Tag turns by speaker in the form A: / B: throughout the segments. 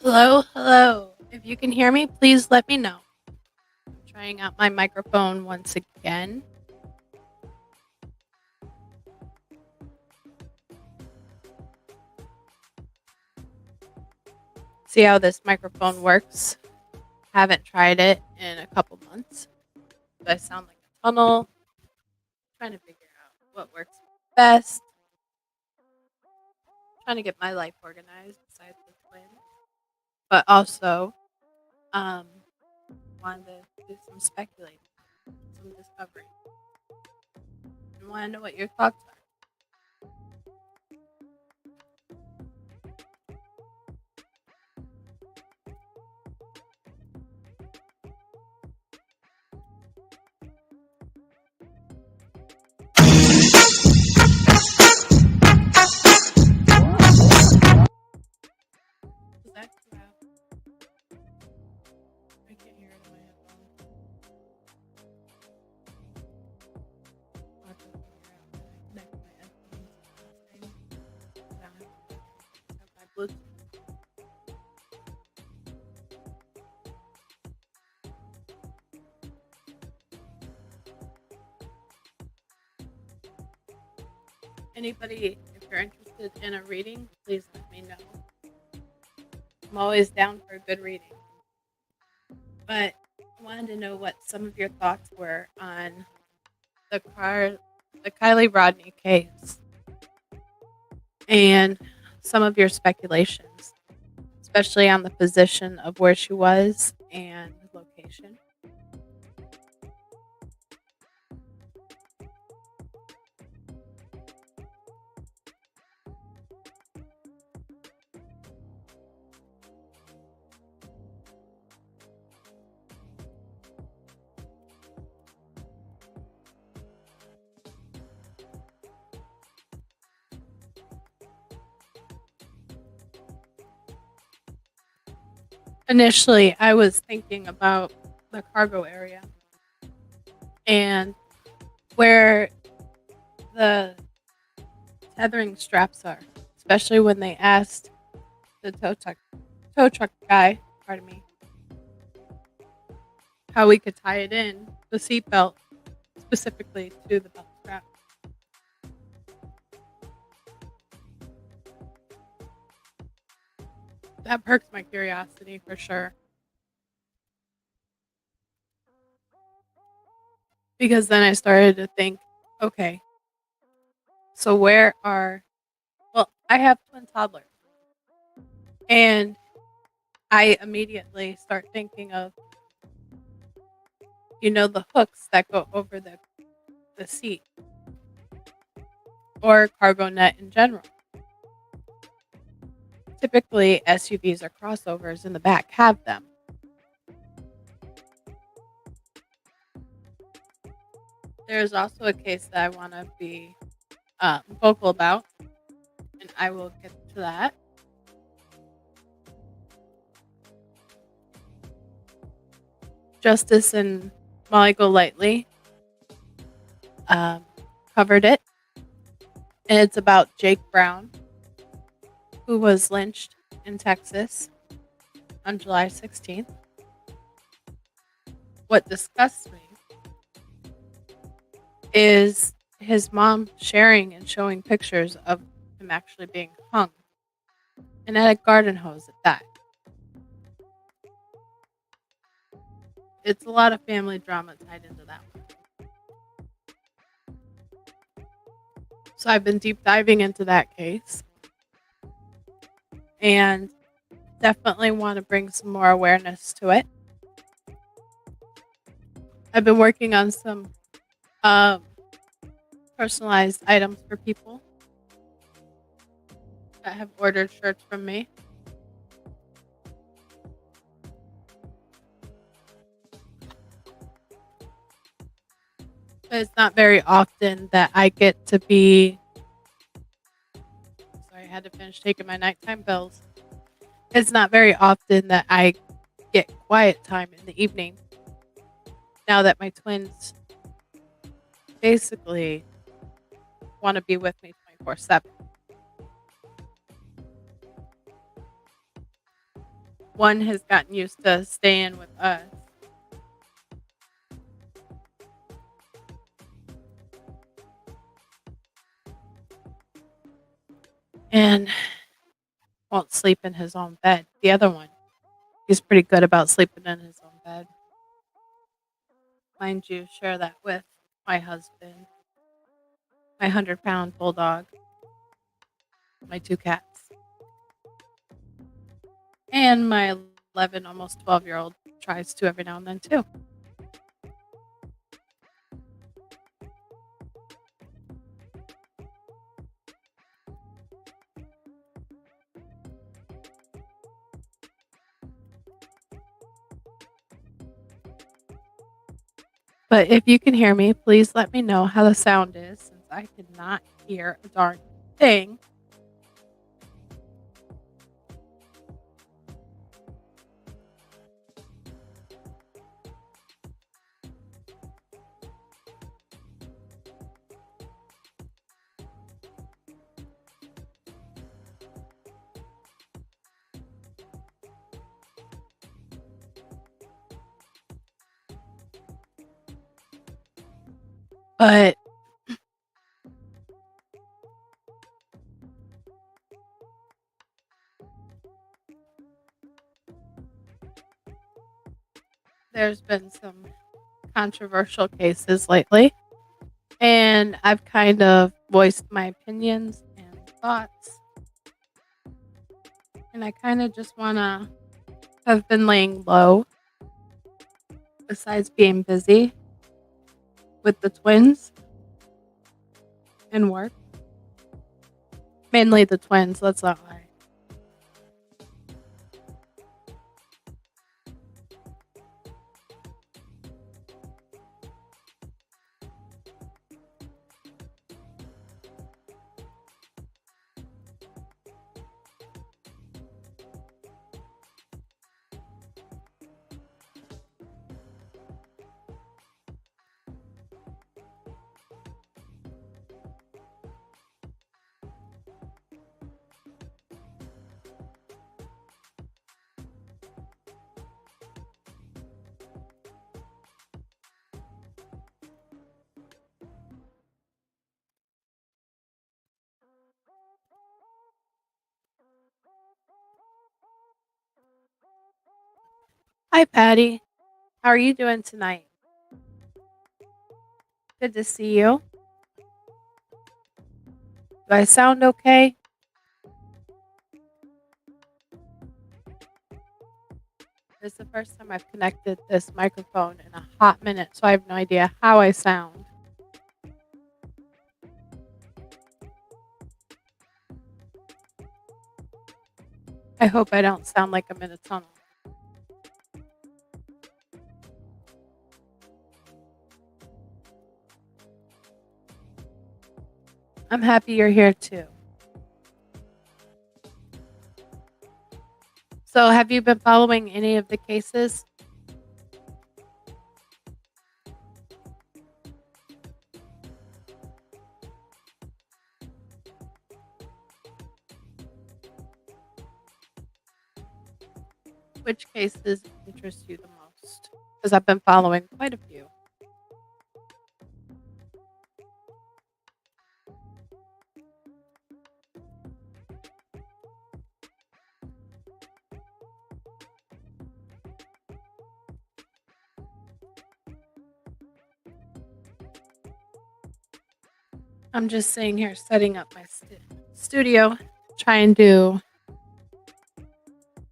A: Hello, hello. If you can hear me, please let me know. I'm trying out my microphone once again. See how this microphone works. Haven't tried it in a couple months. Do I sound like a tunnel? Trying to figure out what works best. Trying to get my life organized besides this win. But also, um, wanted to do some speculating, some discovery. I want to know what your thoughts are. Is that too loud? I can't hear it in my headphones. I'll have to figure out how to connect my headphones to this thing. I don't have my Bluetooth. Anybody, if you're interested in a reading, please let me know. I'm always down for a good reading. But I wanted to know what some of your thoughts were on the Kylie Rodney case and some of your speculations, especially on the position of where she was and location. Initially, I was thinking about the cargo area and where the tethering straps are, especially when they asked the tow truck guy, pardon me, how we could tie it in, the seatbelt specifically to the belt strap. That perks my curiosity for sure. Because then I started to think, okay, so I have twin toddlers. And I immediately start thinking of, the hooks that go over the seat or cargo net in general. Typically, SUVs or crossovers in the back have them. There's also a case that I want to be vocal about, and I will get to that. Justice and Molly Golightly covered it, and it's about Jake Brown, who was lynched in Texas on July 16th. What disgusts me is his mom sharing and showing pictures of him actually being hung, and at a garden hose at that. It's a lot of family drama tied into that one. So I've been deep diving into that case and definitely want to bring some more awareness to it. I've been working on some personalized items for people that have ordered shirts from me. But it's not very often that I get to be. Sorry, I had to finish taking my nighttime pills. It's not very often that I get quiet time in the evening. Now that my twins basically want to be with me 24/7. One has gotten used to staying with us. And won't sleep in his own bed. The other one, he's pretty good about sleeping in his own bed. Mind you, share that with my husband, my 100-pound bulldog, my 2 cats, and my 11, almost 12-year-old tries to every now and then too. But if you can hear me, please let me know how the sound is since I cannot hear a darn thing. But there's been some controversial cases lately, and I've kind of voiced my opinions and thoughts. And I kind of just want to have been laying low, besides being busy with the twins and work. Mainly the twins, let's not lie. Hi, Patty. How are you doing tonight? Good to see you. Do I sound okay? This is the first time I've connected this microphone in a hot minute, so I have no idea how I sound. I hope I don't sound like I'm in a tunnel. I'm happy you're here too. So, have you been following any of the cases? Which cases interest you the most? Because I've been following quite a few. I'm just sitting here setting up my studio, trying to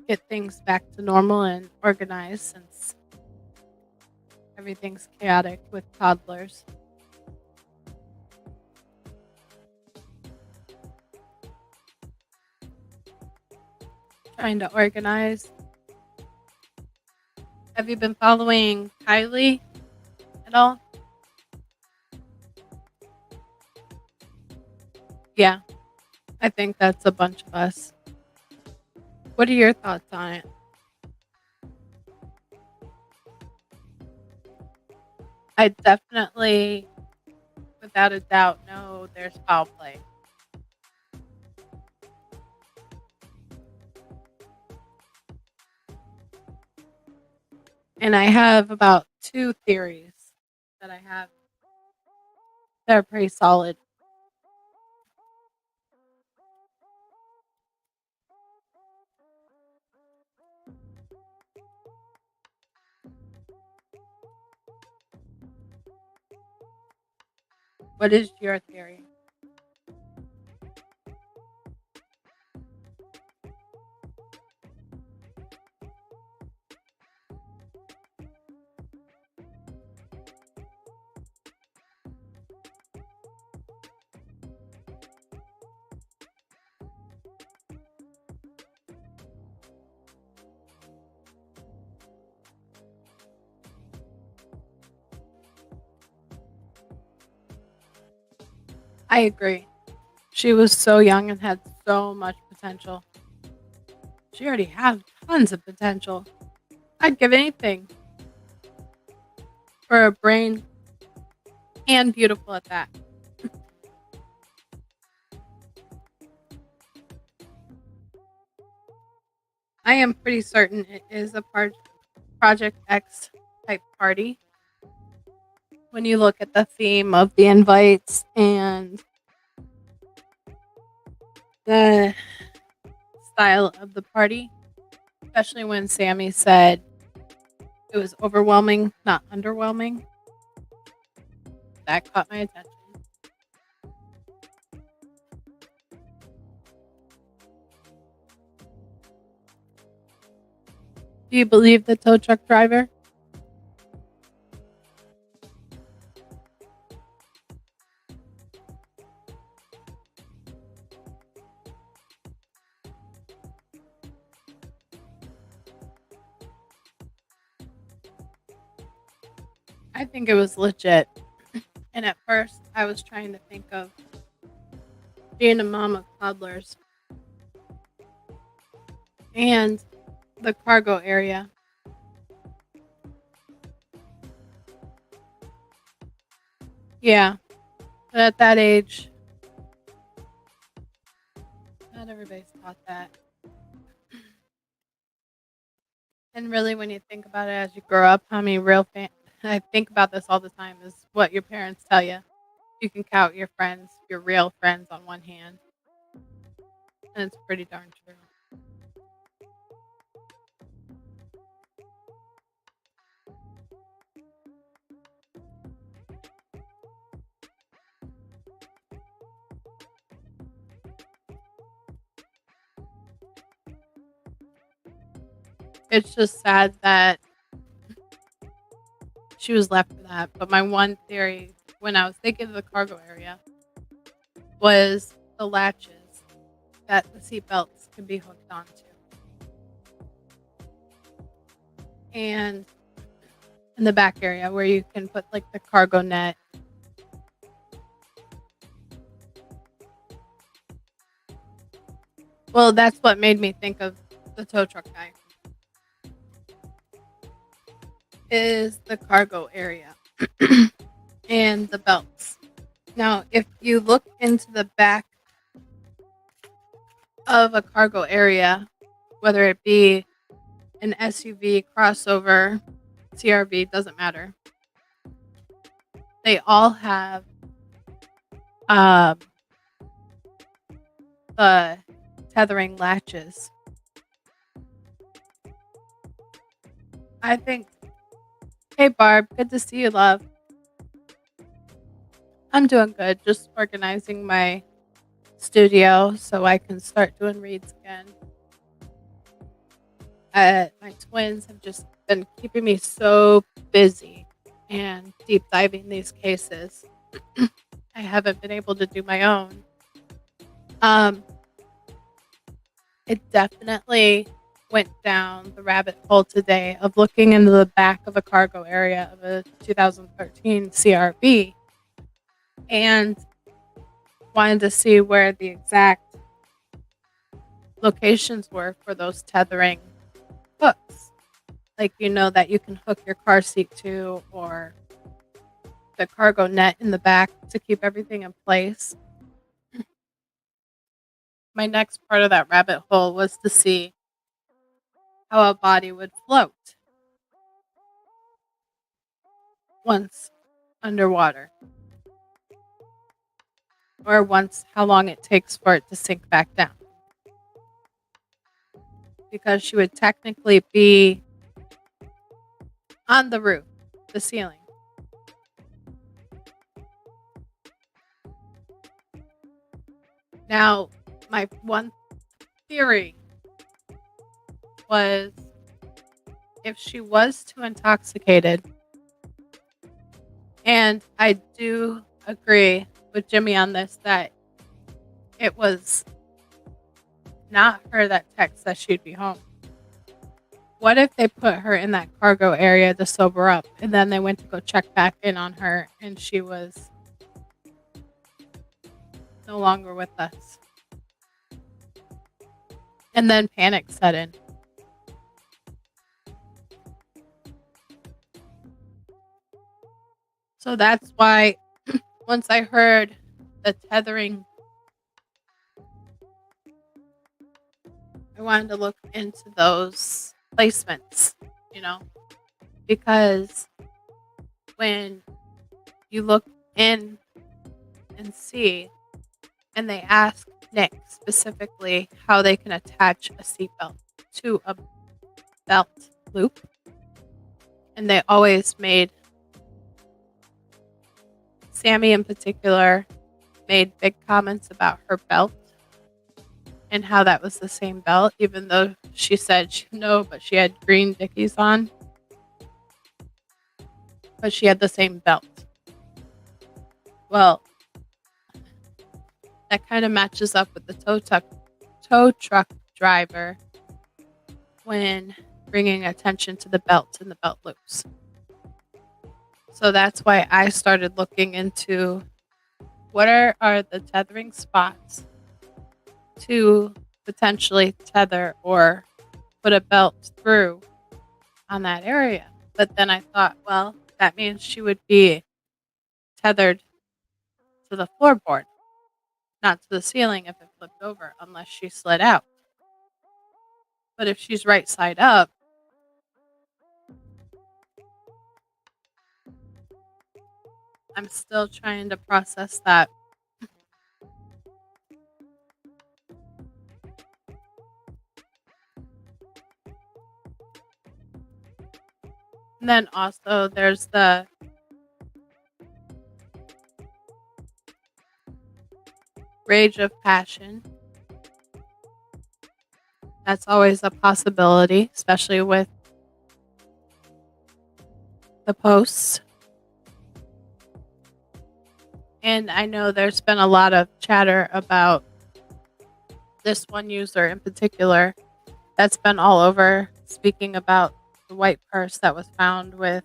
A: get things back to normal and organized since everything's chaotic with toddlers. Trying to organize. Have you been following Kylie at all? Yeah, I think that's a bunch of us. What are your thoughts on it? I definitely, without a doubt, know there's foul play. And I have about two theories that I have that are pretty solid. What is your theory? I agree. She was so young and had so much potential. She already had tons of potential. I'd give anything for a brain and beautiful at that. I am pretty certain it is a Project X type party. When you look at the theme of the invites and the style of the party, especially when Sammy said it was overwhelming, not underwhelming, that caught my attention. Do you believe the tow truck driver? I think it was legit. And at first, I was trying to think of being a mom of toddlers and the cargo area. Yeah, but at that age, not everybody's taught that. And really, when you think about it as you grow up, how many real I think about this all the time is what your parents tell you. You can count your friends, your real friends, on one hand, and it's pretty darn true. It's just sad that she was left for that. But my one theory when I was thinking of the cargo area was the latches that the seatbelts can be hooked onto. And in the back area where you can put like the cargo net. Well, that's what made me think of the tow truck guy. Is the cargo area and the belts. Now, if you look into the back of a cargo area, whether it be an SUV, crossover, CRV, doesn't matter. They all have um, the tethering latches. I think, hey Barb, good to see you, love. I'm doing good, just organizing my studio so I can start doing reads again. My twins have just been keeping me so busy and deep diving these cases. I haven't been able to do my own. Um, it definitely went down the rabbit hole today of looking into the back of a cargo area of a 2013 CRV and wanted to see where the exact locations were for those tethering hooks. Like, that you can hook your car seat to, or the cargo net in the back to keep everything in place. My next part of that rabbit hole was to see how a body would float once underwater, or once how long it takes for it to sink back down. Because she would technically be on the roof, the ceiling. Now, my one theory was if she was too intoxicated, and I do agree with Jimmy on this, that it was not her that texted that she'd be home. What if they put her in that cargo area to sober up, and then they went to go check back in on her, and she was no longer with us. And then panic set in. So that's why once I heard the tethering, I wanted to look into those placements, you know, because when you look in and see, and they ask Nick specifically how they can attach a seatbelt to a belt loop, and they always made Sammy in particular made big comments about her belt and how that was the same belt, even though she said no, but she had green Dickies on, but she had the same belt. Well, that kind of matches up with the tow truck driver when bringing attention to the belts and the belt loops. So that's why I started looking into what are the tethering spots to potentially tether or put a belt through on that area. But then I thought, well, that means she would be tethered to the floorboard, not to the ceiling if it flipped over, unless she slid out. But if she's right side up, I'm still trying to process that. And then also there's the rage of passion. That's always a possibility, especially with the posts. And I know there's been a lot of chatter about this one user in particular that's been all over speaking about the white purse that was found with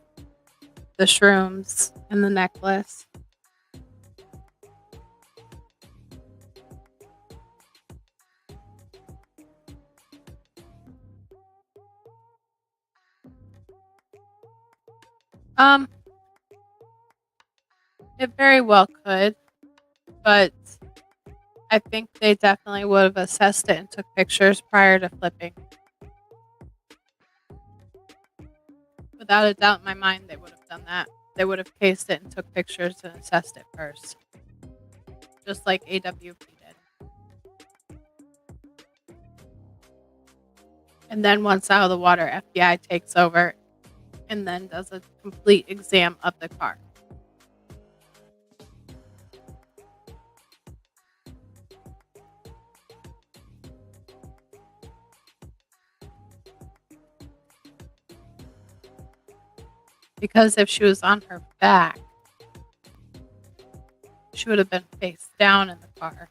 A: the shrooms and the necklace. Um, it very well could, but I think they definitely would have assessed it and took pictures prior to flipping. Without a doubt in my mind, they would have done that. They would have cased it and took pictures and assessed it first, just like AWP did. And then once out of the water, FBI takes over and then does a complete exam of the car. Because if she was on her back, she would have been face down in the car.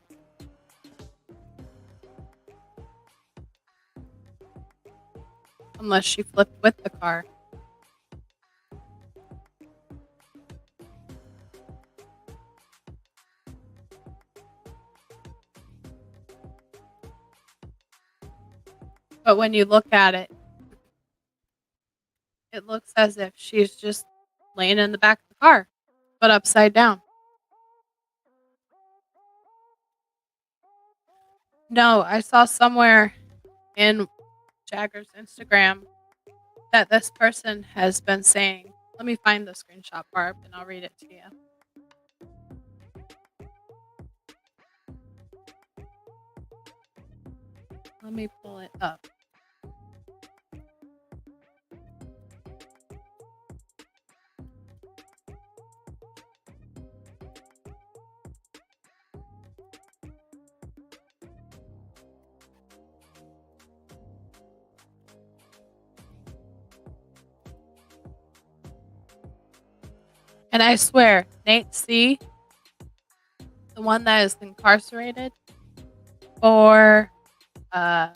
A: Unless she flipped with the car. But when you look at it, it looks as if she's just laying in the back of the car, but upside down. No, I saw somewhere in Jagger's Instagram that this person has been saying, let me find the screenshot, Barb, and I'll read it to you. Let me pull it up. And I swear, Nate C., the one that is incarcerated for the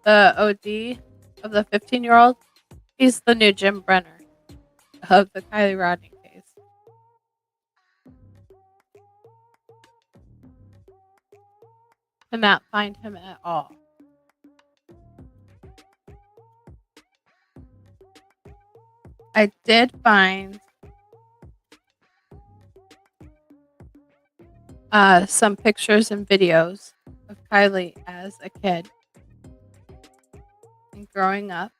A: OD of the 15-year-old, he's the new Jim Brenner. of the Kylie Rodney case. Could not find him at all. I did find some pictures and videos of Kylie as a kid and growing up.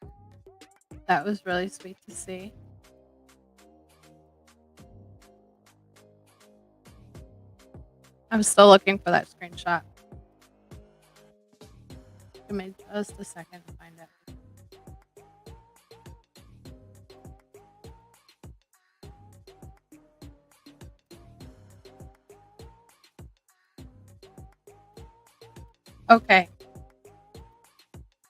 A: That was really sweet to see. I'm still looking for that screenshot. Give me just a second to find it. Okay.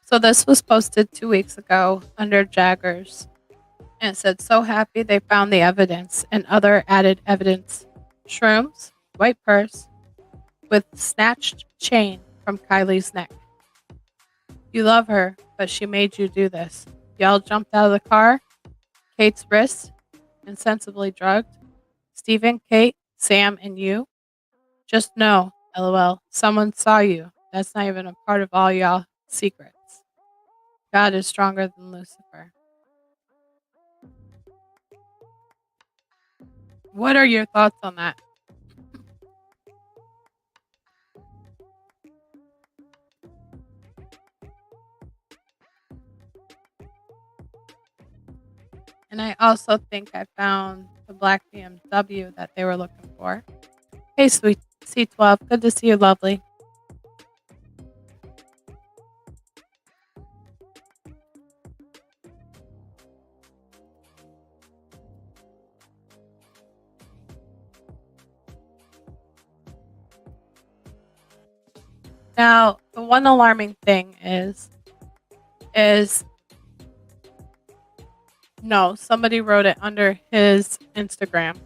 A: So this was posted 2 weeks ago under Jaggers. And it said, so happy they found the evidence and other added evidence. Shrooms, white purse, with snatched chain from Kylie's neck. You love her, but she made you do this. Y'all jumped out of the car. Kate's wrist, insensibly drugged. Stephen, Kate, Sam, and you. Just know, lol, someone saw you. That's not even a part of all y'all secrets. God is stronger than Lucifer. What are your thoughts on that? And I also think I found the black BMW that they were looking for. Hey, sweet C12, good to see you, lovely. Now, the one alarming thing is no, somebody wrote it under his Instagram.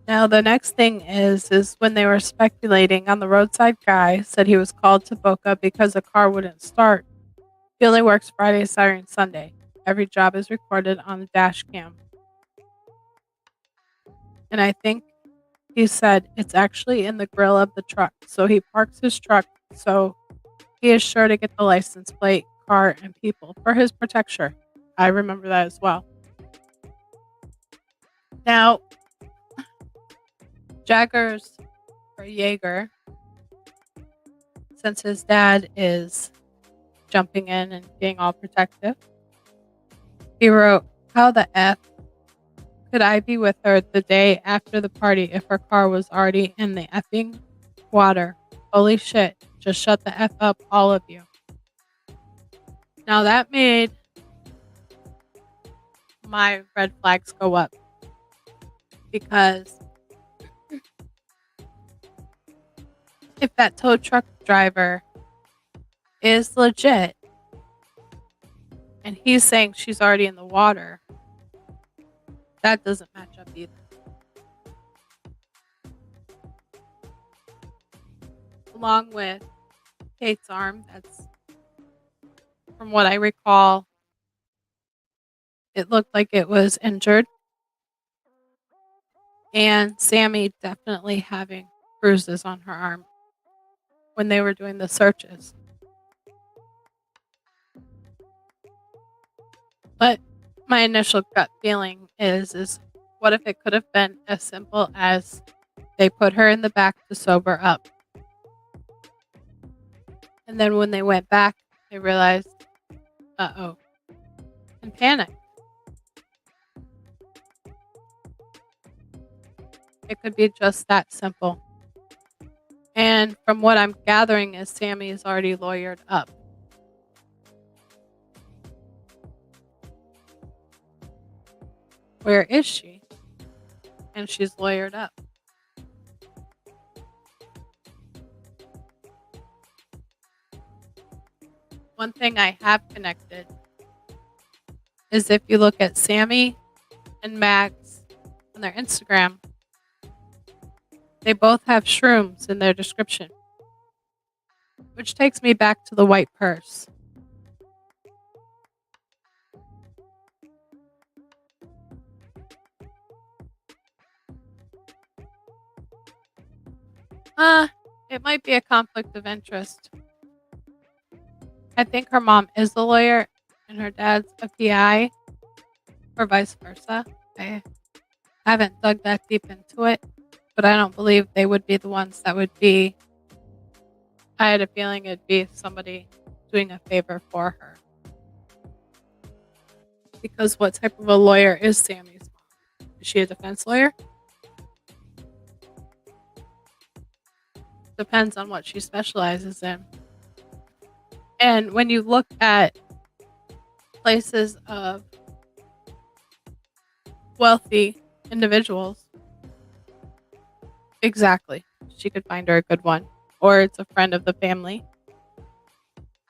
A: Now, the next thing is when they were speculating on the roadside guy said he was called to Boca because the car wouldn't start. He only works Friday, Saturday, and Sunday. Every job is recorded on the dash cam. And I think he said it's actually in the grill of the truck. So he parks his truck so he is sure to get the license plate, car, and people for his protection. I remember that as well. Now, Jaggers or Jaeger, since his dad is jumping in and being all protective, he wrote, how the F could I be with her the day after the party if her car was already in the effing water? Holy shit, just shut the F up, all of you. Now that made my red flags go up because if that tow truck driver is legit and he's saying she's already in the water, that doesn't match up either. Along with Kate's arm, that's, from what I recall, it looked like it was injured. And Sammy definitely having bruises on her arm when they were doing the searches. But my initial gut feeling is what if it could have been as simple as they put her in the back to sober up? And then when they went back, they realized, uh-oh, and panicked. It could be just that simple. And from what I'm gathering is Sammy is already lawyered up. Where is she? And she's lawyered up. One thing I have connected is if you look at Sammy and Max on their Instagram, they both have shrooms in their description, which takes me back to the white purse. It might be a conflict of interest. I think her mom is a lawyer and her dad's a PI, or vice versa. I haven't dug that deep into it, but I don't believe they would be the ones that would be. I had a feeling it'd be somebody doing a favor for her. Because what type of a lawyer is Sammy's mom? Is she a defense lawyer? Depends on what she specializes in. And when you look at places of wealthy individuals, exactly, she could find her a good one. Or it's a friend of the family,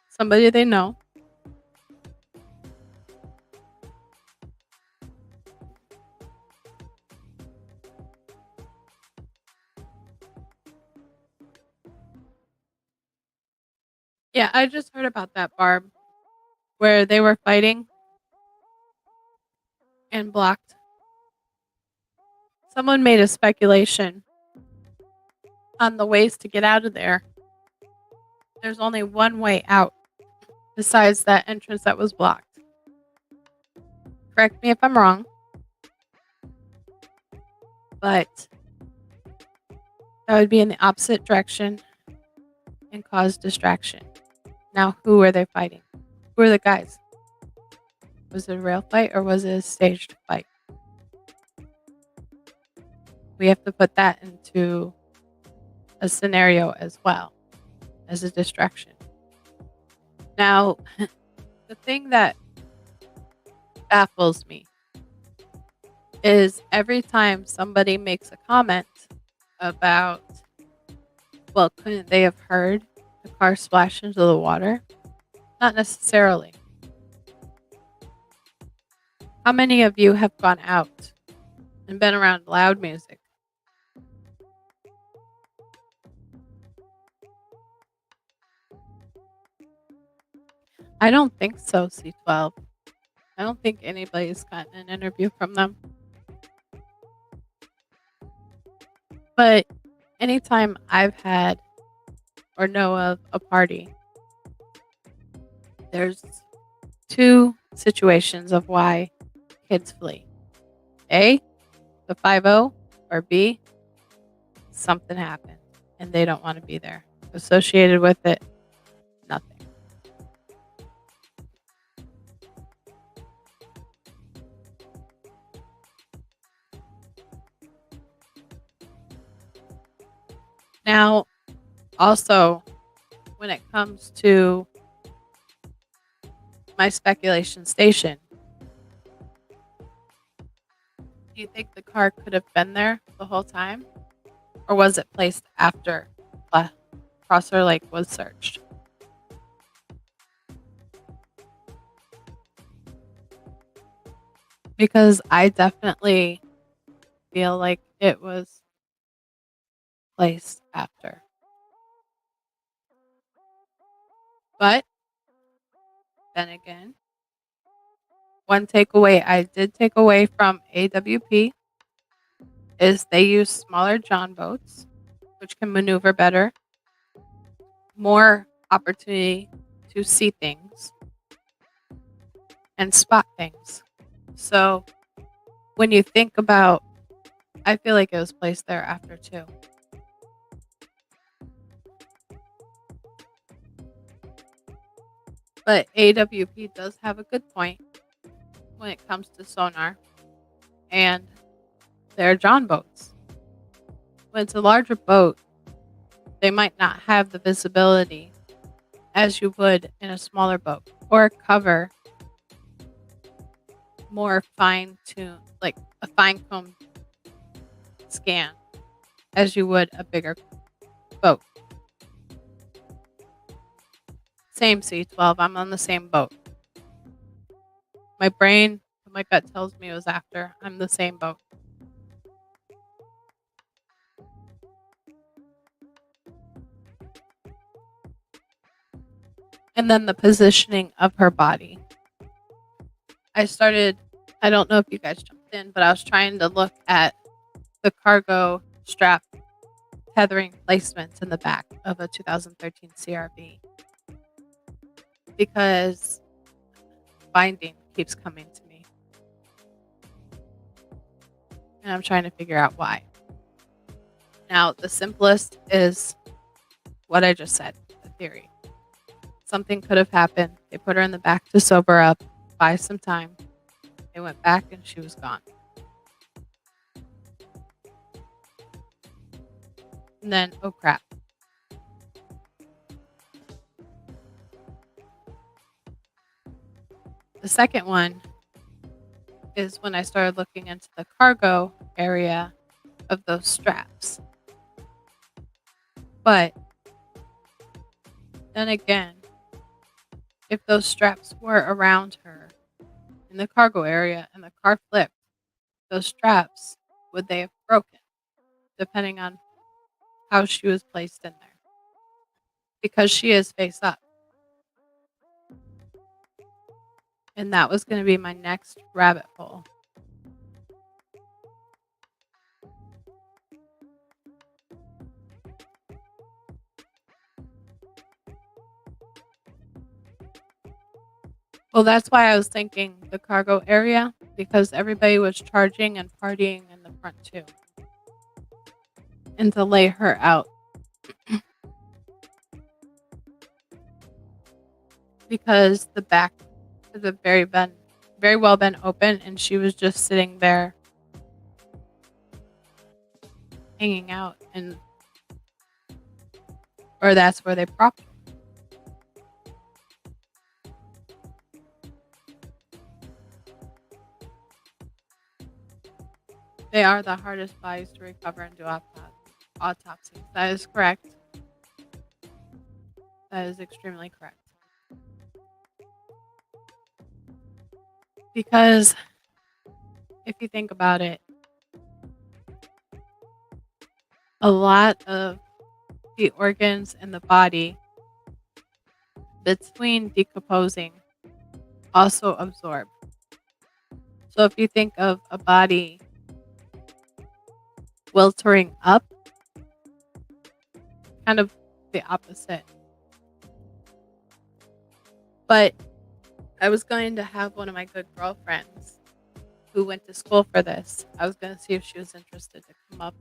A: somebody they know. Yeah, I just heard about that, Barb, where they were fighting and blocked. Someone made a speculation on the ways to get out of there. There's only one way out besides that entrance that was blocked. Correct me if I'm wrong, but that would be in the opposite direction and cause distraction. Now, who are they fighting? Who are the guys? Was it a real fight or was it a staged fight? We have to put that into a scenario as well as a distraction. Now, the thing that baffles me is every time somebody makes a comment about, well, couldn't they have heard the car splash into the water? Not necessarily. How many of you have gone out and been around loud music? I don't think so, C12. I don't think anybody's gotten an interview from them. But anytime I've had or know of a party, there's two situations of why kids flee. A, the 5-0, or B, something happened and they don't want to be there. Associated with it, nothing. Now, also, when it comes to my speculation station, do you think the car could have been there the whole time? Or was it placed after Prosser Lake was searched? Because I definitely feel like it was placed after. But then again, one takeaway I did take away from AWP is they use smaller John boats, which can maneuver better, more opportunity to see things and spot things. So when you think about, I feel like it was placed there after too. But AWP does have a good point when it comes to sonar and their John boats. When it's a larger boat, they might not have the visibility as you would in a smaller boat or cover more fine tuned, like a fine combed scan as you would a bigger boat. Same C12, I'm on the same boat. My brain, my gut tells me it was after. I'm the same boat. And then the positioning of her body. I don't know if you guys jumped in, but I was trying to look at the cargo strap tethering placements in the back of a 2013 CRV because binding keeps coming to me, and I'm trying to figure out why. Now, the simplest is what I just said, the theory. Something could have happened. They put her in the back to sober up, buy some time. They went back and she was gone. And then, oh crap. The second one is when I started looking into the cargo area of those straps. But then again, if those straps were around her in the cargo area and the car flipped, those straps, would they have broken, depending on how she was placed in there? Because she is face up. And that was going to be my next rabbit hole. Well, that's why I was thinking the cargo area, because everybody was charging and partying in the front too. And to lay her out. Because the back could have very well been open and she was just sitting there hanging out, and or that's where they propped her. They are the hardest bodies to recover and do autopsies. That is correct. That is extremely correct. Because if you think about it, a lot of the organs in the body between decomposing also absorb. So if you think of a body weltering up, kind of the opposite. But I was going to have one of my good girlfriends who went to school for this. I was going to see if she was interested to come up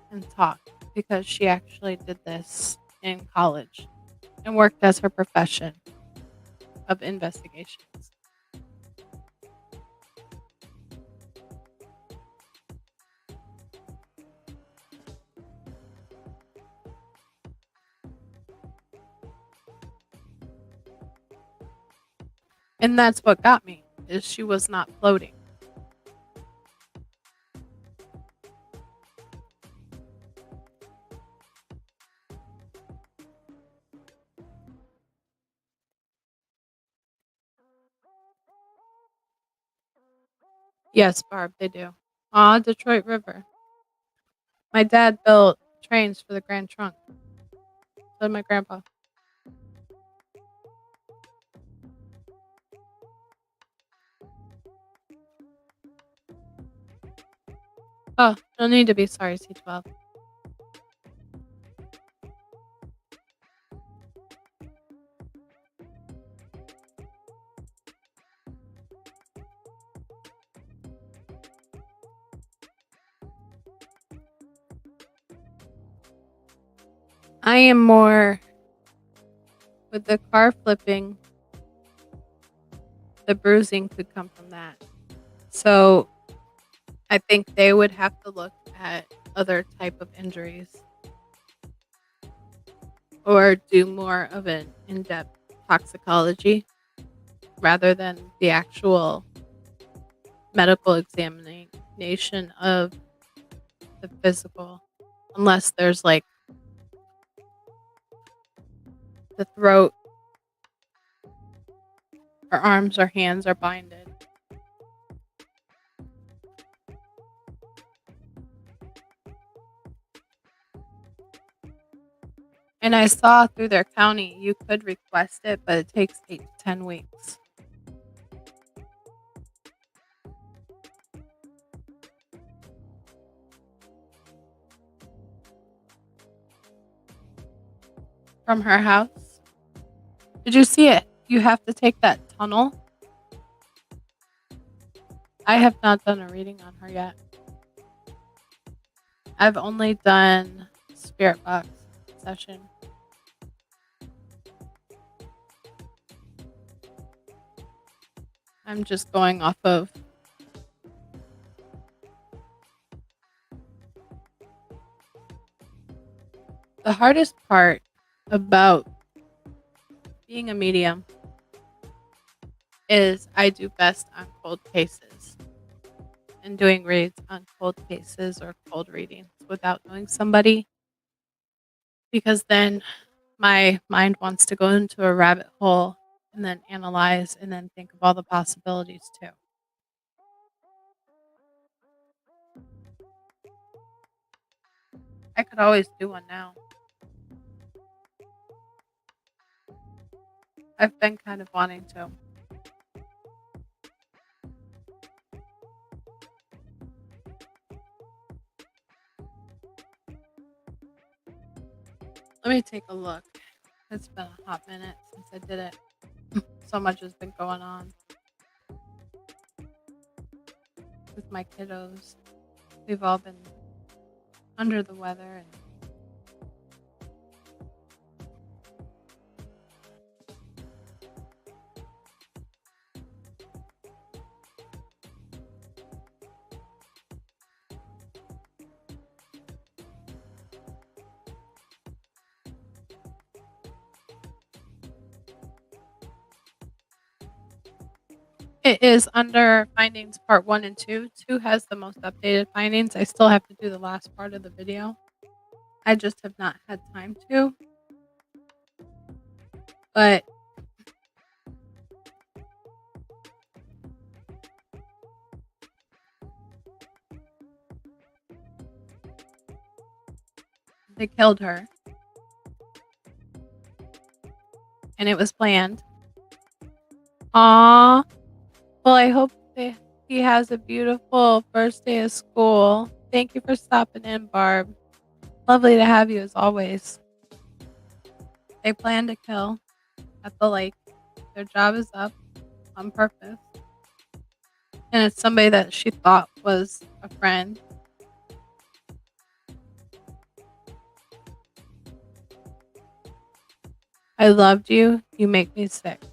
A: and talk, because she actually did this in college and worked as her profession of investigations. And that's what got me, is she was not floating. Yes, Barb, they do. Aw, Detroit River. My dad built trains for the Grand Trunk. So did my grandpa. Oh, no need to be sorry, C12. I am more with the car flipping. The bruising could come from that. So I think they would have to look at other type of injuries or do more of an in-depth toxicology rather than the actual medical examination of the physical, unless there's like the throat, her arms or hands are binded. And I saw through their county you could request it, but it takes 8 to 10 weeks. from her house. Did you see it? You have to take that tunnel. I have not done a reading on her yet. I've only done spirit box session. I'm just going off of the hardest part about being a medium is I do best on cold cases and doing reads on cold cases or cold readings without knowing somebody, because then my mind wants to go into a rabbit hole and then analyze and then think of all the possibilities too. I could always do one now. I've been kind of wanting to. Let me take a look. It's been a hot minute since I did it. So much has been going on with my kiddos. We've all been under the weather and it is under findings part 1 and 2. 2 has the most updated findings. I still have to do the last part of the video. I just have not had time to. But they killed her. And it was planned. Aww. Well, I hope he has a beautiful first day of school. Thank you for stopping in, Barb. Lovely to have you as always. They plan to kill at the lake. Their job is up on purpose. And it's somebody that she thought was a friend. I loved you. You make me sick.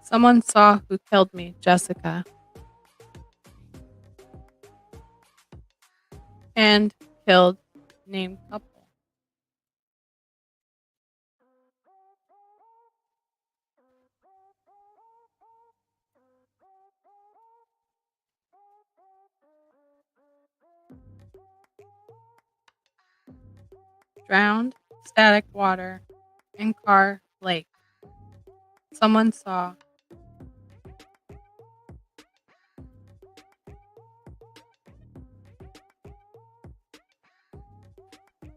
A: Someone saw who killed me, Jessica. And killed named couple. Drowned, static water, in car, lake. Someone saw.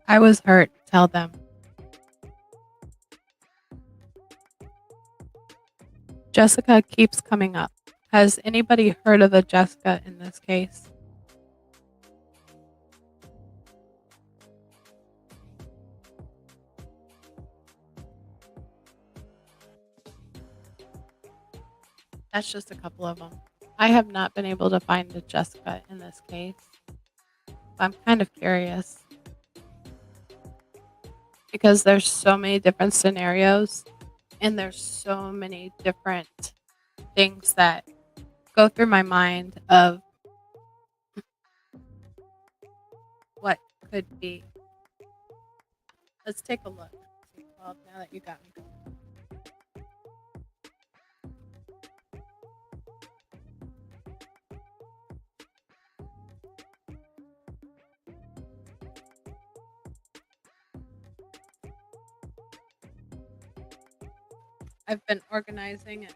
A: I was hurt, tell them. Jessica keeps coming up. Has anybody heard of a Jessica in this case? That's just a couple of them. I have not been able to find a Jessica in this case. I'm kind of curious because there's so many different scenarios and there's so many different things that go through my mind of what could be. Let's take a look. Well, now that you got me going. I've been organizing it.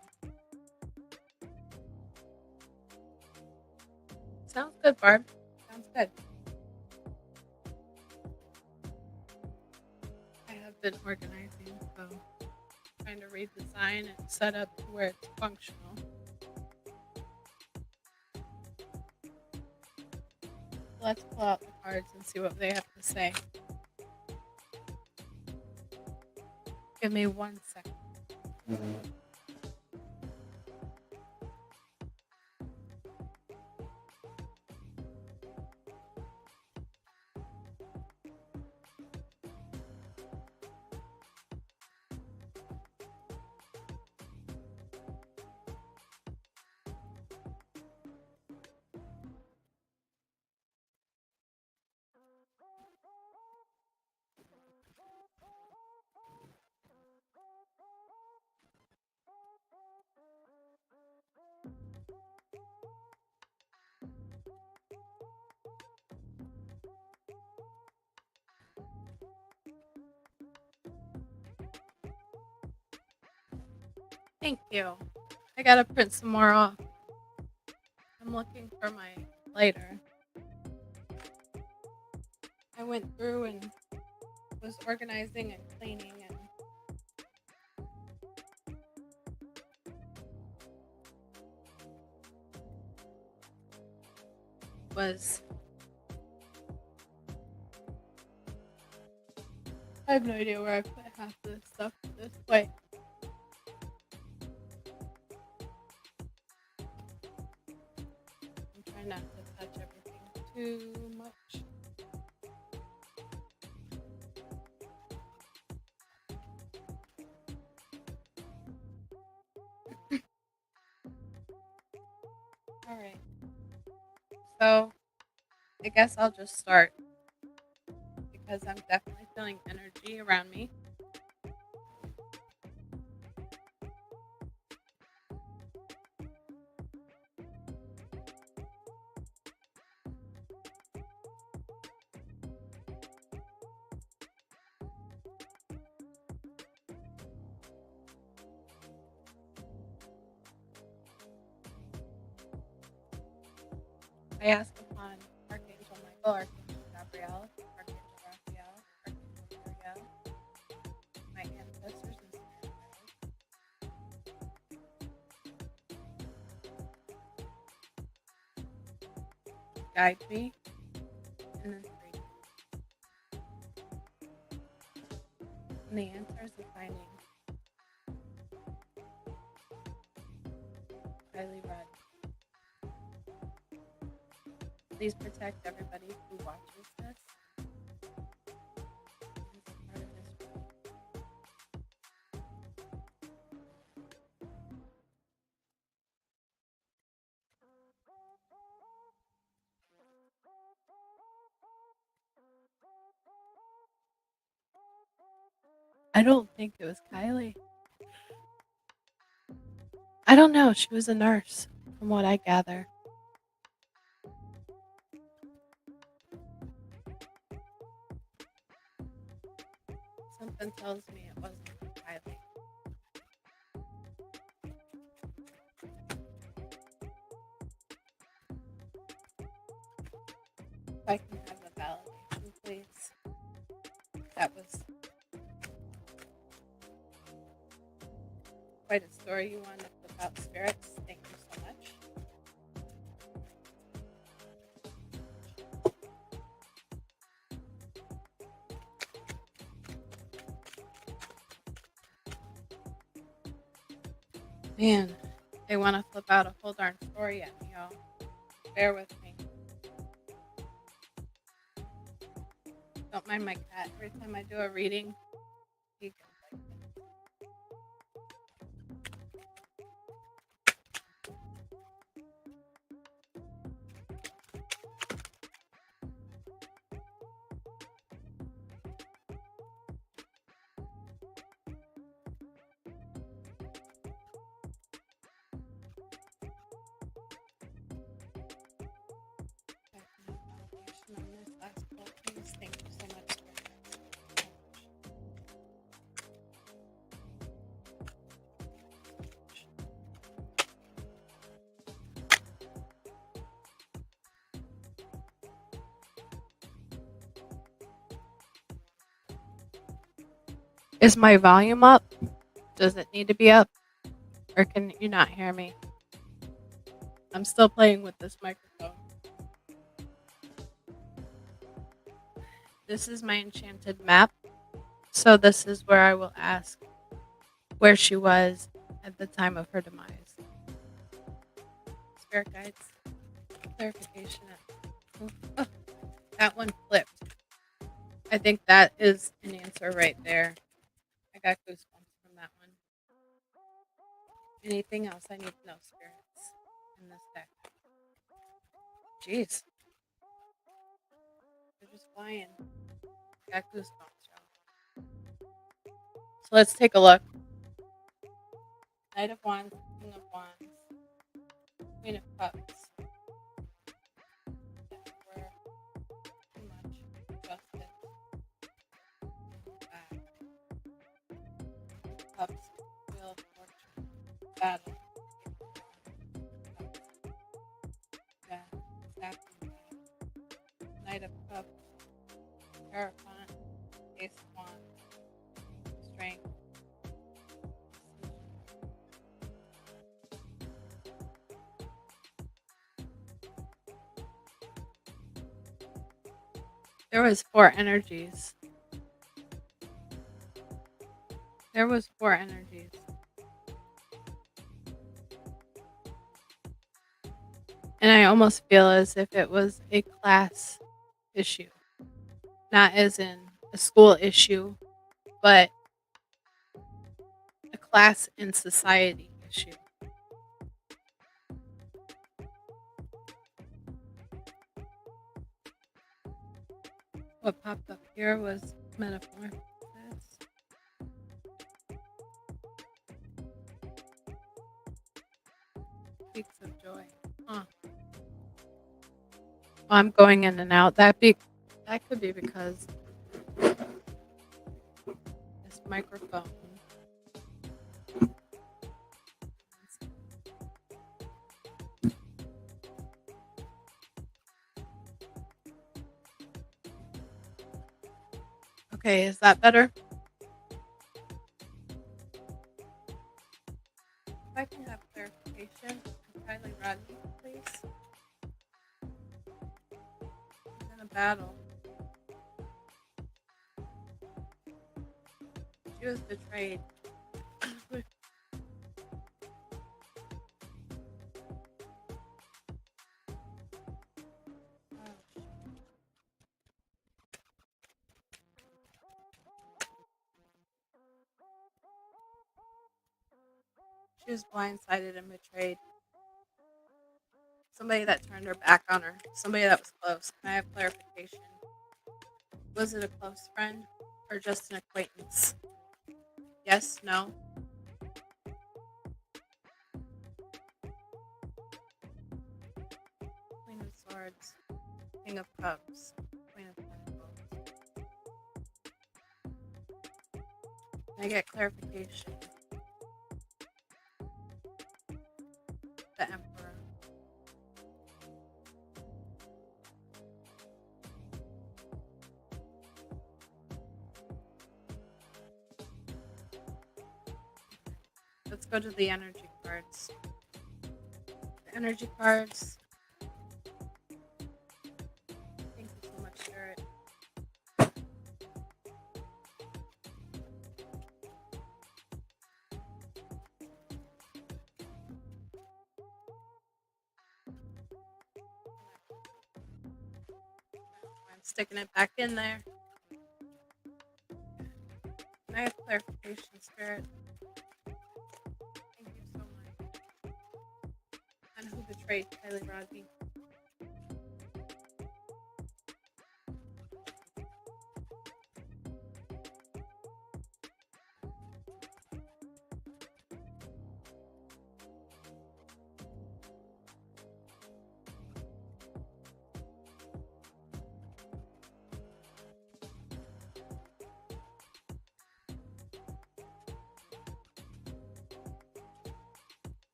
A: Sounds good, Barb. Sounds good. I have been organizing, so trying to redesign and set up to where it's functional. Let's pull out the cards and see what they have to say. Give me 1 second. Thank you. I gotta print some more off. I'm looking for my lighter. I went through and was organizing and cleaning and was I have no idea where I put half of this stuff this way. I'm trying not to touch everything too much. Alright. So I guess I'll just start because I'm definitely feeling energy around me. I ask upon Archangel Michael, Archangel Gabriel, Archangel Raphael, Archangel Uriel, my ancestors and spirit guides, guide me, and then free me. And the answers of finding highly read. Please protect everybody who watches this. This is part of history. I don't think it was Kylie. I don't know. She was a nurse, from what I gather. Something tells me it wasn't Kylie. If I can have a validation, please. That was quite a story you wanted to flip out, spirits. Thank you so much. Man, they want to flip out a whole darn story at me, y'all. Bear with me. Don't mind my cat. Every time I do a reading, he gets like this. Validation on this last pull, please. Thank you so much. Is my volume up? Does it need to be up? Or can you not hear me? I'm still playing with this microphone. This is my enchanted map. So this is where I will ask where she was at the time of her demise. Spirit guides, clarification. Oh, that one flipped. I think that is an answer right there. I got goosebumps from that one. Anything else I need to know, spirits, in this deck? Jeez, they're just flying. Got goosebumps, y'all. So let's take a look. Knight of Wands, King of Wands, Queen of Cups. Emperor, too much justice. Back. Cups, Wheel of Fortune, Battle. Yeah, exactly. Knight of Cups, Hierophant, Ace of Wands, Strength. There was four energies. There was four energies. And I almost feel as if it was a class issue. Not as in a school issue, but a class and society issue. What popped up here was metaphor. Peaks of joy. Huh. Oh, I'm going in and out. That could be because this microphone. Okay, is that better? If I can have clarification, kindly Rodney, please. He's in a battle. She was betrayed. She was blindsided and betrayed. Somebody that turned her back on her. Somebody that was close. Can I have clarification? Was it a close friend or just an acquaintance? Yes, no? Queen of Swords, King of Cups, Queen of Pentacles. Can I get clarification? The Emperor. Let's go to the energy cards. The energy cards. Thank you so much, Spirit. I'm sticking it back in there. Can I have clarification, Spirit? Thank you so much. And who betrayed Kylie Rodney?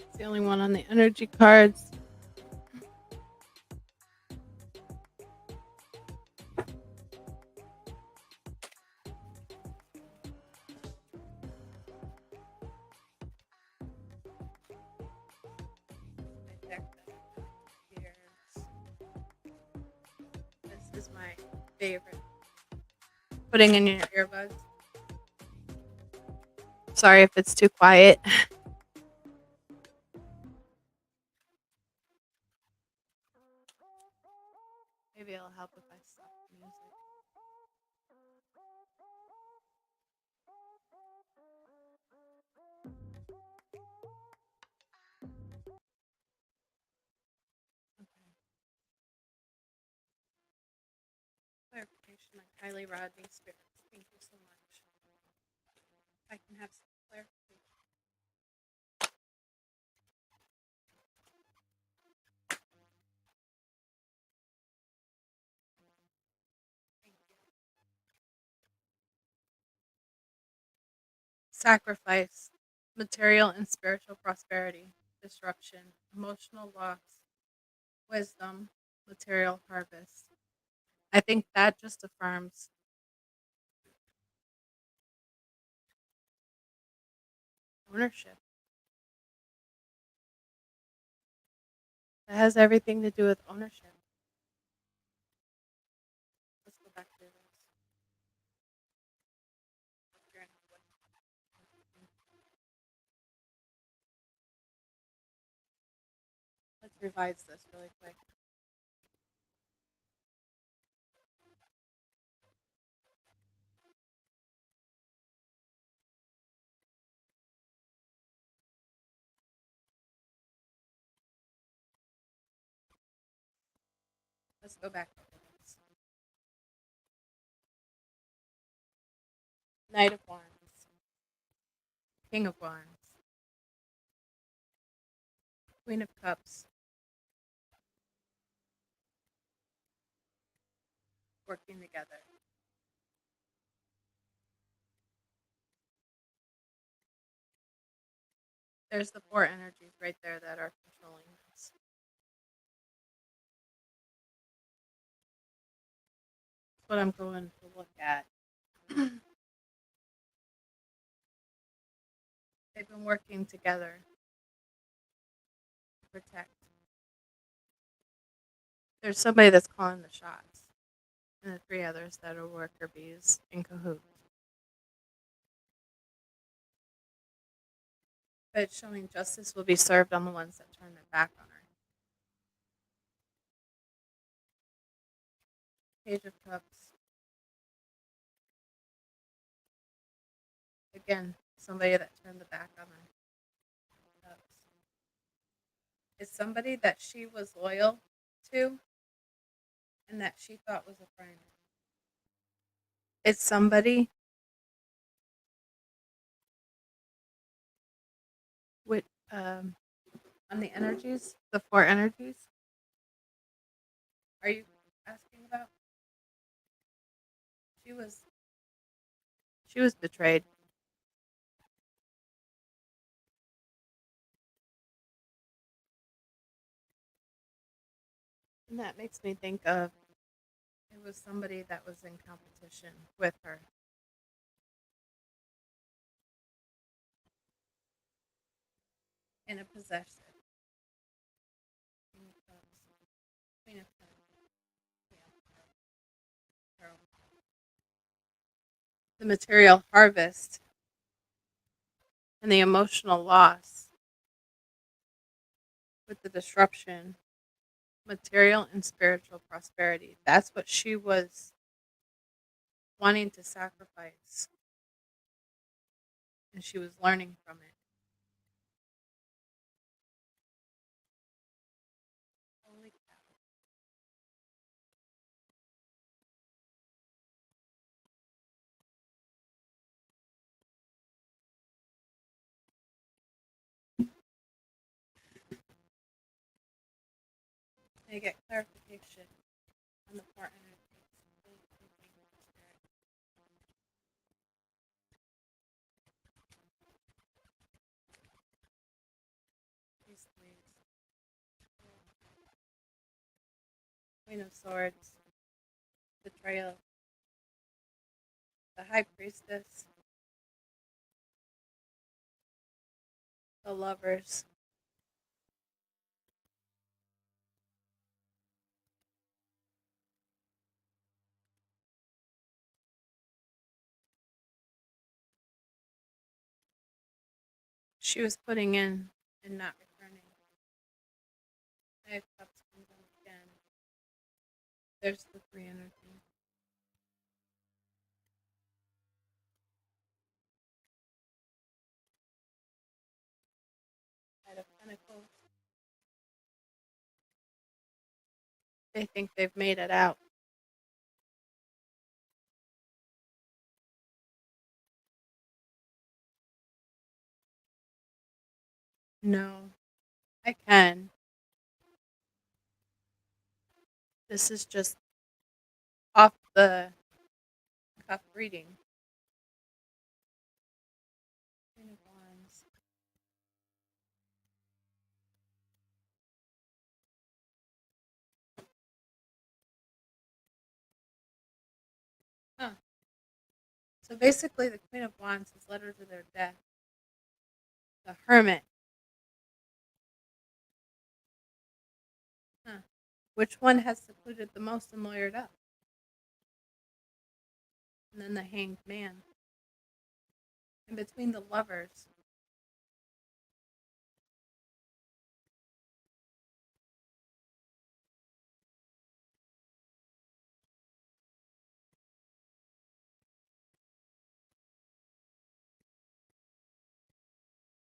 A: It's the only one on the energy cards. This is my favorite? Putting in your earbuds. Sorry if it's too quiet. Maybe it'll help if I stop the music. Okay. Clarification on Kylie Rodney spirits. Thank you so much. I can have some clarification. Thank you. Sacrifice, material and spiritual prosperity, disruption, emotional loss, wisdom, material harvest. I think that just affirms ownership. That has everything to do with ownership. Let's go back to this. Let's revise this really quick. Let's go back to this. Knight of Wands, King of Wands, Queen of Cups, working together. There's the four energies right there that are controlling this. That's what I'm going to look at. They've been working together to protect. There's somebody that's calling the shots, and the three others that are worker bees in cahoots. But it's showing justice will be served on the ones that turn their back on her. Page of Cups. Again, somebody that turned the back on her. Cups. It's somebody that she was loyal to and that she thought was a friend. It's somebody with on the energies, the four energies. Are you asking about? She was she was betrayed. And that makes me think of it was somebody that was in competition with her. In a possessive. King of Cups, Queen of Cups, Tarot. The material harvest and the emotional loss with the disruption, material and spiritual prosperity. That's what she was wanting to sacrifice, and she was learning from it. Holy cow. I get clarification on the four energies. Please, please. Queen of Swords, betrayal, the High Priestess, the Lovers, She was putting in and not returning. I have cups comes on again. There's the 3 energy. Knight of Pentacles. They think they've made it out. No, I can. This is just off the cuff reading. Queen of Wands. Huh. So basically, the Queen of Wands has led her to their death. The Hermit. Huh. Which one has secluded the most and lawyered up? And then the Hanged Man. In between the lovers.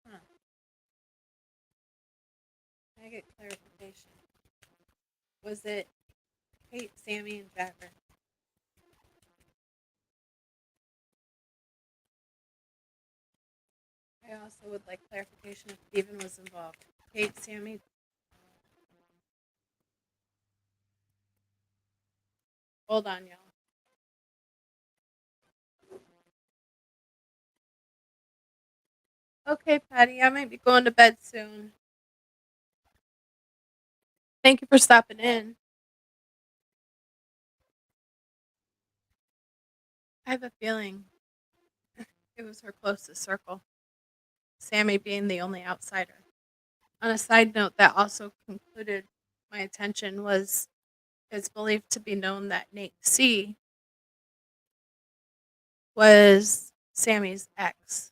A: Huh. Can I get clarification? Was it Kate, Sammy, and Jagger? I also would like clarification if Steven was involved. Kate, Sammy. Hold on, y'all. Okay, Patty, I might be going to bed soon. Thank you for stopping in. I have a feeling it was her closest circle, Sammy being the only outsider. On a side note, that also concluded my attention was it's believed to be known that Nate C was Sammy's ex.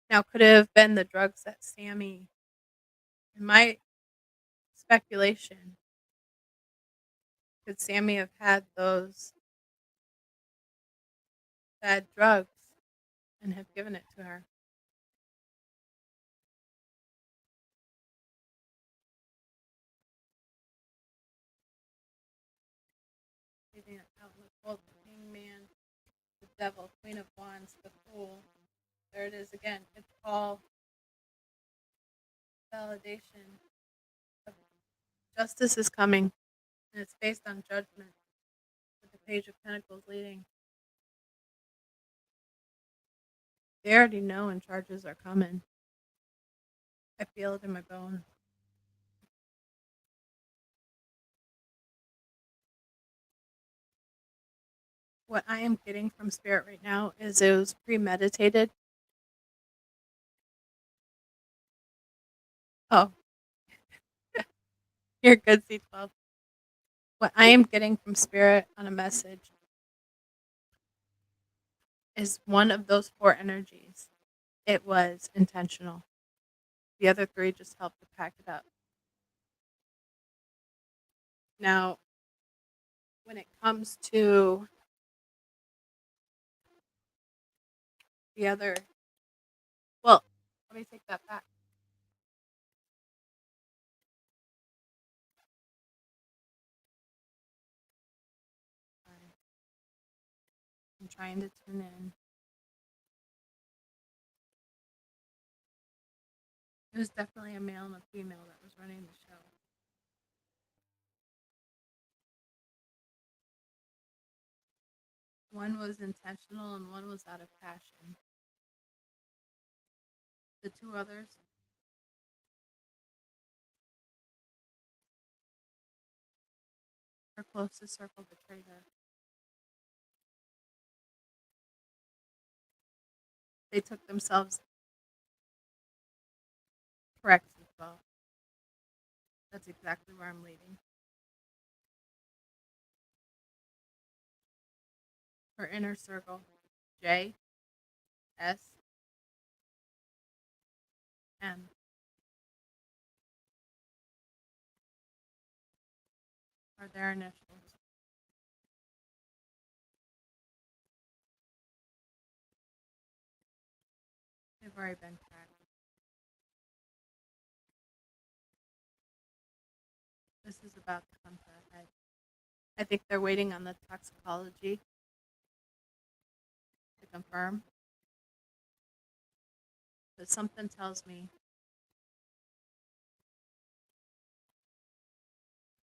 A: Now, could it have been the drugs that Sammy, in my speculation, could Sammy have had those bad drugs and have given it to her? Leaving it out in the cold, the Hangman, the Devil, Queen of Wands, the Fool. There it is again. It's all validation. Justice is coming, and it's based on judgment, with the Page of Pentacles leading. They already know and charges are coming. I feel it in my bone. What I am getting from Spirit right now is it was premeditated. Oh, you're good, C12. What I am getting from Spirit on a message is one of those 4 energies. It was intentional. The other 3 just helped to pack it up. Now, when it comes to the other, well, let me take that back. I'm trying to tune in. It was definitely a male and a female that was running the show. One was intentional and one was out of passion. The 2 others, her closest circle betrayed her. They took themselves correct as well. That's exactly where I'm leading. Her inner circle, J, S, M. Are their initials. They've already been cracked. This is about to come to a head. I think they're waiting on the toxicology to confirm. But something tells me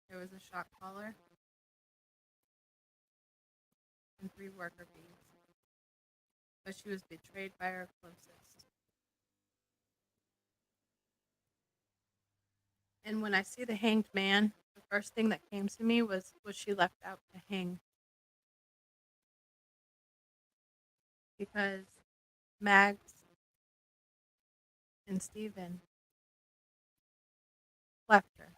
A: there was a shot caller and 3 worker bees. But she was betrayed by her closest. And when I see the hanged man, the first thing that came to me was she left out to hang? Because Mags and Steven left her.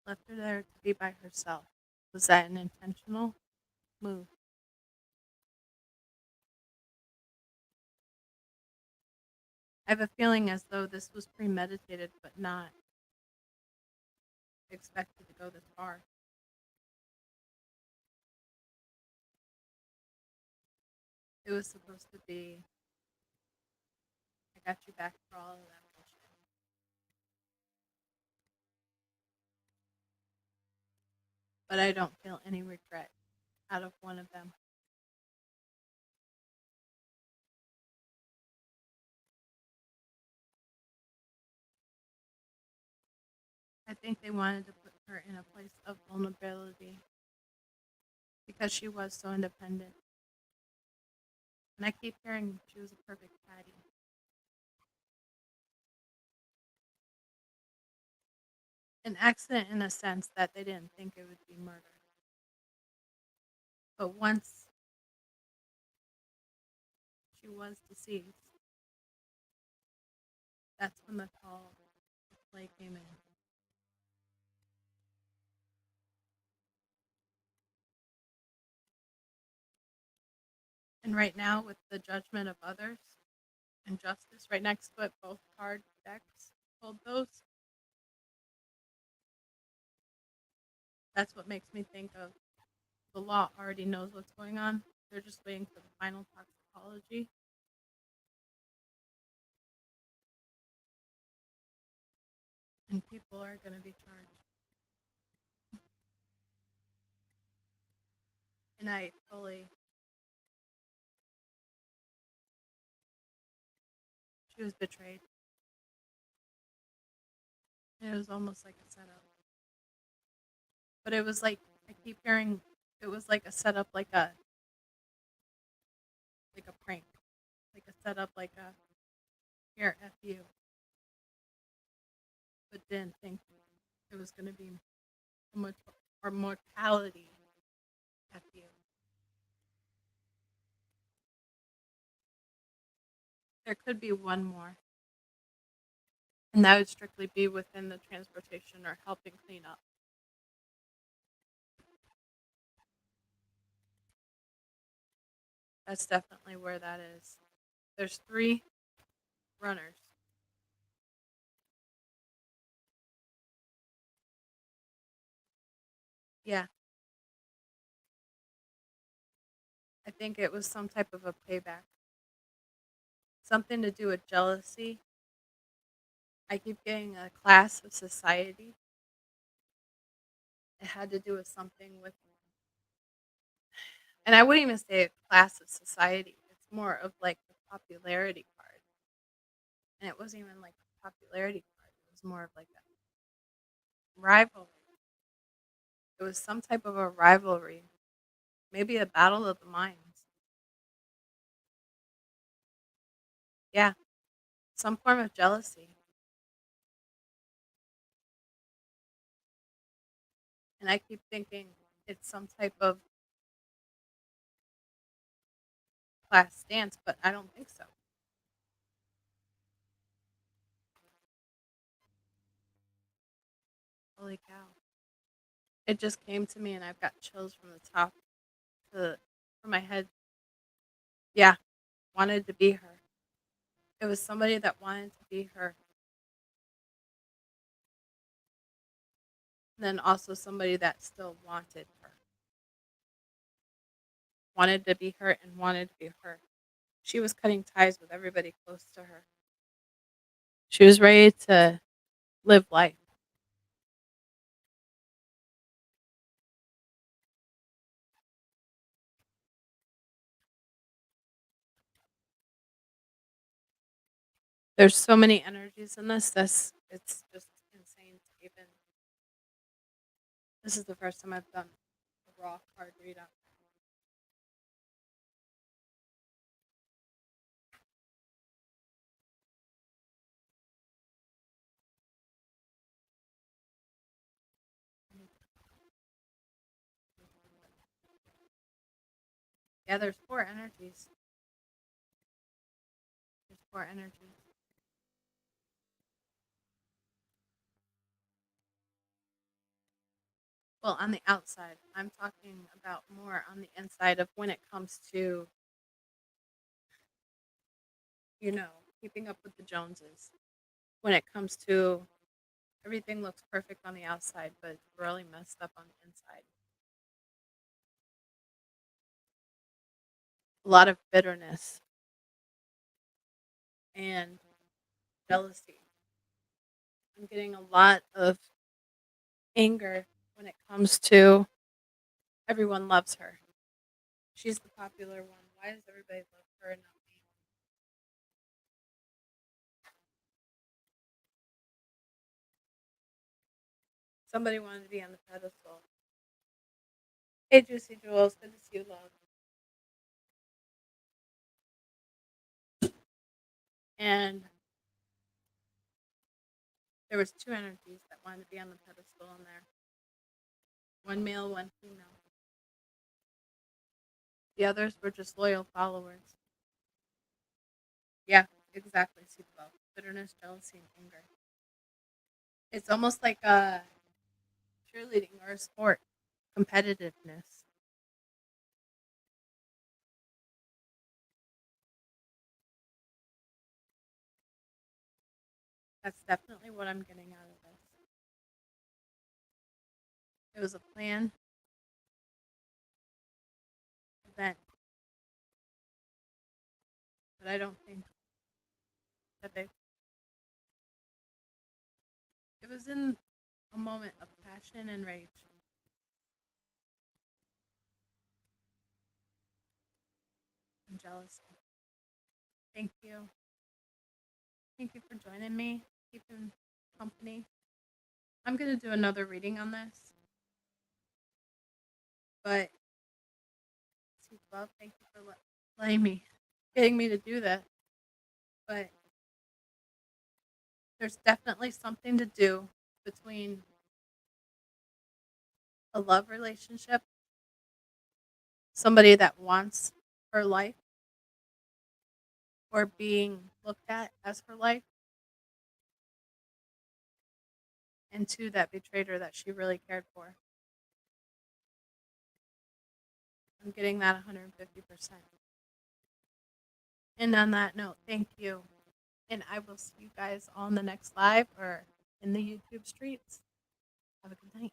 A: Left her there to be by herself. Was that an intentional move? I have a feeling as though this was premeditated but not expected to go this far. It was supposed to be, I got you back for all of that bullshit. But I don't feel any regret out of one of them. I think they wanted to put her in a place of vulnerability because she was so independent. And I keep hearing she was a perfect patty. An accident in a sense that they didn't think it would be murder. But once she was deceased, that's when the call to play came in. And right now, with the judgment of others and justice right next to it, both card decks hold those. That's what makes me think of the law already knows what's going on. They're just waiting for the final toxicology. And people are going to be charged. And I fully. She was betrayed. And it was almost like a setup. But it was like, I keep hearing, it was like a setup, like a prank. Like a setup, like a, here, F you. But didn't think it was going to be or mortality. F you. There could be one more. And that would strictly be within the transportation or helping clean up. That's definitely where that is. There's 3 runners. Yeah. I think it was some type of a payback. Something to do with jealousy. I keep getting a class of society. It had to do with something with, and I wouldn't even say a class of society. It's more of like the popularity card. And it wasn't even like a popularity card. It was more of like a rivalry. It was some type of a rivalry. Maybe a battle of the minds. Yeah. Some form of jealousy. And I keep thinking it's some type of class stance, but I don't think so. Holy cow. It just came to me and I've got chills from the top to from my head. Yeah. wanted to be her. It was somebody that wanted to be her. And then also somebody that still wanted her. Wanted to be her and wanted to be her. She was cutting ties with everybody close to her. She was ready to live life. There's so many energies in this. It's just insane to even. This is the first time I've done a raw card read up. Yeah, there's four energies. There's four energies. Well, on the outside, I'm talking about more on the inside of when it comes to, you know, keeping up with the Joneses. When it comes to everything looks perfect on the outside, but it's really messed up on the inside. A lot of bitterness and jealousy. I'm getting a lot of anger when it comes to everyone loves her. She's the popular one. Why does everybody love her and not me? Somebody wanted to be on the pedestal. Hey, Juicy Jules, good to see you, love. And there was two energies that wanted to be on the pedestal in there. One male, one female. The others were just loyal followers. Yeah, exactly, Seatbelt. Bitterness, jealousy, and anger. It's almost like a cheerleading or a sport. Competitiveness. That's definitely what I'm getting out of this. It was a planned event, but I don't think that they. It was in a moment of passion and rage and jealousy. Thank you. Thank you for joining me, keeping company. I'm going to do another reading on this, but well, thank you for letting me, getting me to do that. But there's definitely something to do between a love relationship, somebody that wants her life or being looked at as her life, and two that betrayed her that she really cared for. I'm getting that 150%. And on that note, thank you. And I will see you guys on the next live or in the YouTube streets. Have a good night.